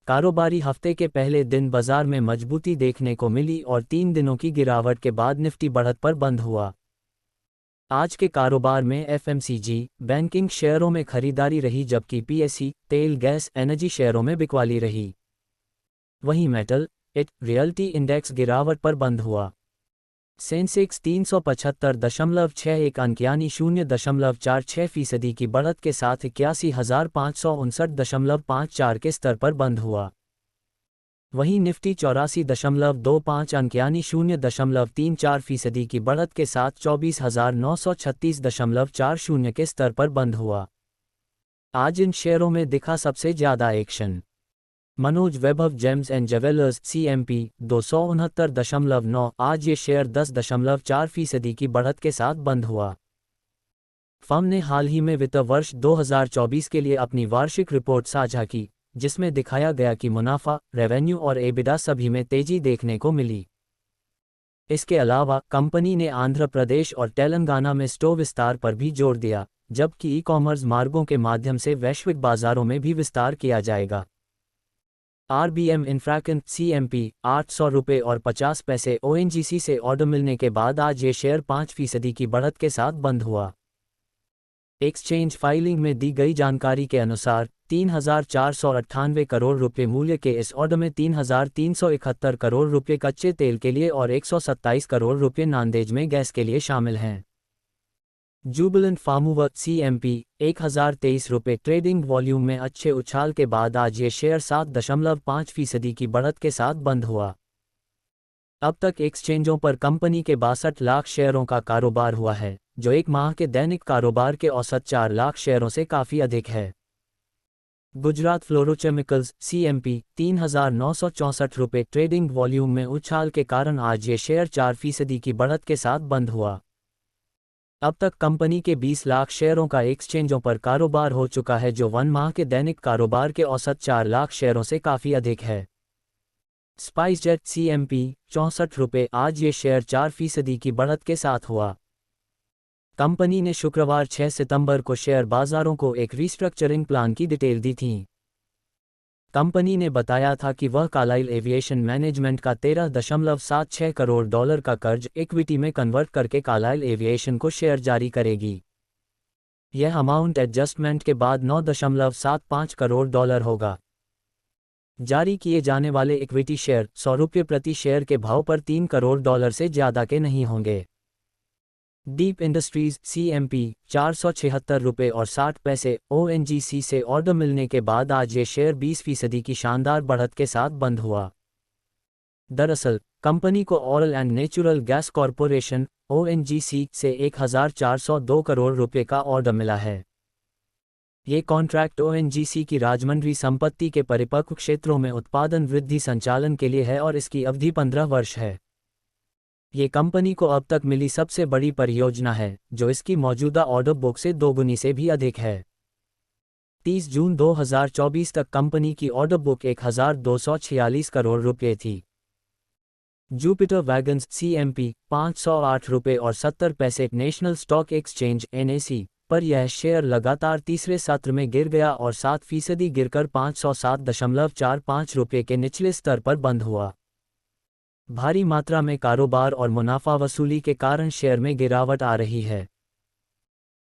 कारोबारी हफ्ते के पहले दिन बाजार में मजबूती देखने को मिली और 3 दिनों की गिरावट के बाद निफ्टी बढ़त पर बंद हुआ। आज के कारोबार में एफएमसीजी, बैंकिंग शेयरों में खरीदारी रही जबकि पीएसई, तेल गैस एनर्जी शेयरों में बिकवाली रही। वहीं मेटल, रियल्टी इंडेक्स गिरावट पर बंद हुआ। सेंसेक्स 375.61 अंक यानी 0.46% की बढ़त के साथ 81,559.54 के स्तर पर बंद हुआ। वहीं निफ्टी 84.25 अंक यानी 0.34% की बढ़त के साथ 24,936.40 के स्तर पर बंद हुआ। आज इन शेयरों में दिखा सबसे ज्यादा action. Manoj Vaibhav James and jewellers CMP 269.9, आज ये शेयर 10.4% की बढ़त के साथ बंद हुआ। फर्म ने हाल ही में वित्त वर्ष 2024 के लिए अपनी वार्षिक रिपोर्ट साझा की, जिसमें दिखाया गया कि मुनाफा, रेवेन्यू और एबिडा सभी में तेजी देखने को मिली। इसके अलावा कंपनी ने आंध्र प्रदेश और तेलंगाना में स्टोर विस्तार पर भी जोर दिया, जबकि ई-कॉमर्स मार्गों के माध्यम से वैश्विक बाजारों में भी विस्तार किया जाएगा। RBM इंफ्राकन CMP 800 रुपये और 50 पैसे ONGC से ऑर्डर मिलने के बाद आज ये शेयर 5% की बढ़त के साथ बंद हुआ। एक्सचेंज फाइलिंग में दी गई जानकारी के अनुसार 3,498 करोड़ रुपए मूल्य के इस ऑर्डर में 3,371 करोड़ रुपए कच्चे तेल के लिए और 127 करोड़ रुपए नांदेड़ में गैस के लिए शामिल हैं। जुबिलेंट फार्मूवर CMP 1,023 रुपये ट्रेडिंग वॉल्यूम में अच्छे उछाल के बाद आज ये शेयर 7.5% की बढ़त के साथ बंद हुआ। अब तक एक्सचेंजों पर कंपनी के 62 लाख शेयरों का कारोबार हुआ है, जो एक माह के दैनिक कारोबार के औसत 4 लाख शेयरों से काफ़ी अधिक है। गुजरात फ्लोरोकेमिकल्स CMP 3,964 रुपये ट्रेडिंग वॉल्यूम में उछाल के कारण आज ये शेयर 4% की बढ़त के साथ बंद हुआ। अब तक कंपनी के 20 लाख शेयरों का एक्सचेंजों पर कारोबार हो चुका है, जो 1 माह के दैनिक कारोबार के औसत 4 लाख शेयरों से काफ़ी अधिक है। स्पाइसजेट CMP 64 रुपये, आज ये शेयर 4% की बढ़त के साथ हुआ। कंपनी ने शुक्रवार 6 सितंबर को शेयर बाजारों को एक रीस्ट्रक्चरिंग प्लान की डिटेल दी थी। कंपनी ने बताया था कि वह कार्लाइल एविएशन मैनेजमेंट का $13.76 करोड़ का कर्ज इक्विटी में कन्वर्ट करके कार्लाइल एविएशन को शेयर जारी करेगी। यह अमाउंट एडजस्टमेंट के बाद $9.75 करोड़ होगा। जारी किए जाने वाले इक्विटी शेयर 100 रुपये प्रति शेयर के भाव पर $3 करोड़ से ज़्यादा के नहीं होंगे। डीप इंडस्ट्रीज CMP 476 रुपये और 60 पैसे ONGC से ऑर्डर मिलने के बाद आज ये शेयर 20% की शानदार बढ़त के साथ बंद हुआ। दरअसल कंपनी को oil and natural gas corporation ONGC से 1,402 करोड़ रुपये का ऑर्डर मिला है। ये कॉन्ट्रैक्ट ONGC की राजमंड्री संपत्ति के परिपक्व क्षेत्रों में उत्पादन वृद्धि संचालन के लिए है और इसकी अवधि 15 वर्ष है। ये कंपनी को अब तक मिली सबसे बड़ी परियोजना है, जो इसकी मौजूदा ऑर्डर बुक से दोगुनी से भी अधिक है। 30 जून 2024 तक कंपनी की ऑर्डर बुक 1,246 करोड़ रुपये थी। जुपिटर वैगन्स CMP 508 रुपये और 70 पैसे नेशनल स्टॉक एक्सचेंज NSE पर यह शेयर लगातार तीसरे सत्र में गिर गया और 7% गिरकर 507.45 रुपये के निचले स्तर पर बंद हुआ। भारी मात्रा में कारोबार और मुनाफा वसूली के कारण शेयर में गिरावट आ रही है।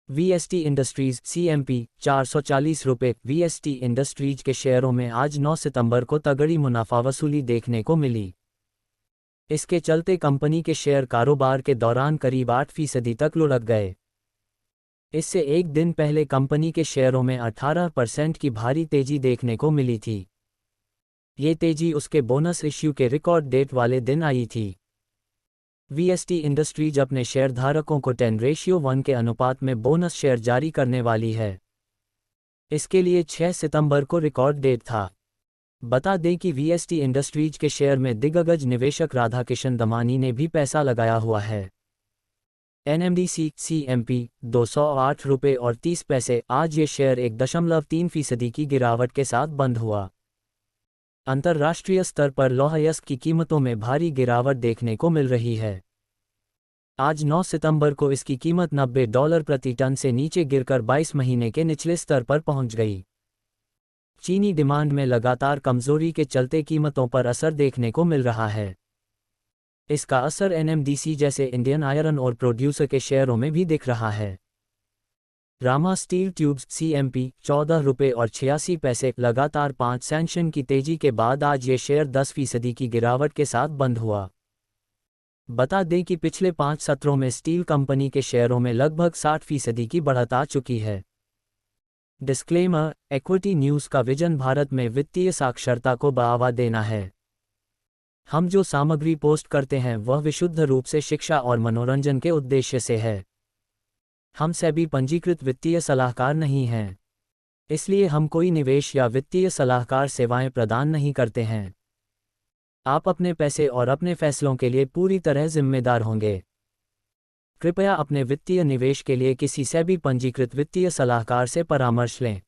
VST इंडस्ट्रीज CMP 440 रुपये। VST इंडस्ट्रीज के शेयरों में आज 9 सितंबर को तगड़ी मुनाफा वसूली देखने को मिली। इसके चलते कंपनी के शेयर कारोबार के दौरान करीब 8% तक लुढ़क गए। इससे एक दिन पहले कंपनी के शेयरों में 18% की भारी तेजी देखने को मिली थी। ये तेजी उसके बोनस इश्यू के रिकॉर्ड डेट वाले दिन आई थी। VST इंडस्ट्रीज अपने शेयरधारकों को 10:1 के अनुपात में बोनस शेयर जारी करने वाली है। इसके लिए 6 सितंबर को रिकॉर्ड डेट था। बता दें कि VST इंडस्ट्रीज के शेयर में दिग्गज निवेशक राधाकिशन दमानी ने भी पैसा लगाया हुआ है। NMDC CMP 208 रुपये और 30 पैसे, आज ये शेयर 1.3% की गिरावट के साथ बंद हुआ। अंतर्राष्ट्रीय स्तर पर लौह अयस्क की कीमतों में भारी गिरावट देखने को मिल रही है। आज 9 सितंबर को इसकी कीमत $90 प्रति टन से नीचे गिरकर 22 महीने के निचले स्तर पर पहुंच गई। चीनी डिमांड में लगातार कमजोरी के चलते कीमतों पर असर देखने को मिल रहा है। इसका असर एनएमडीसी जैसे इंडियन आयरन और प्रोड्यूसर के शेयरों में भी दिख रहा है। रामा स्टील ट्यूब्स सीएमपी 14 रुपये और 86 पैसे लगातार 5 सेशन की तेजी के बाद आज ये शेयर 10% की गिरावट के साथ बंद हुआ। बता दें कि पिछले 5 सत्रों में स्टील कंपनी के शेयरों में लगभग 60% की बढ़त आ चुकी है। डिस्क्लेमर: इक्विटी न्यूज़ का विजन भारत में वित्तीय साक्षरता को बढ़ावा देना है। हम जो सामग्री पोस्ट करते हैं वह विशुद्ध रूप से शिक्षा और मनोरंजन के उद्देश्य से है। हम सेबी पंजीकृत वित्तीय सलाहकार नहीं हैं, इसलिए हम कोई निवेश या वित्तीय सलाहकार सेवाएं प्रदान नहीं करते हैं। आप अपने पैसे और अपने फैसलों के लिए पूरी तरह जिम्मेदार होंगे। कृपया अपने वित्तीय निवेश के लिए किसी सेबी पंजीकृत वित्तीय सलाहकार से परामर्श लें।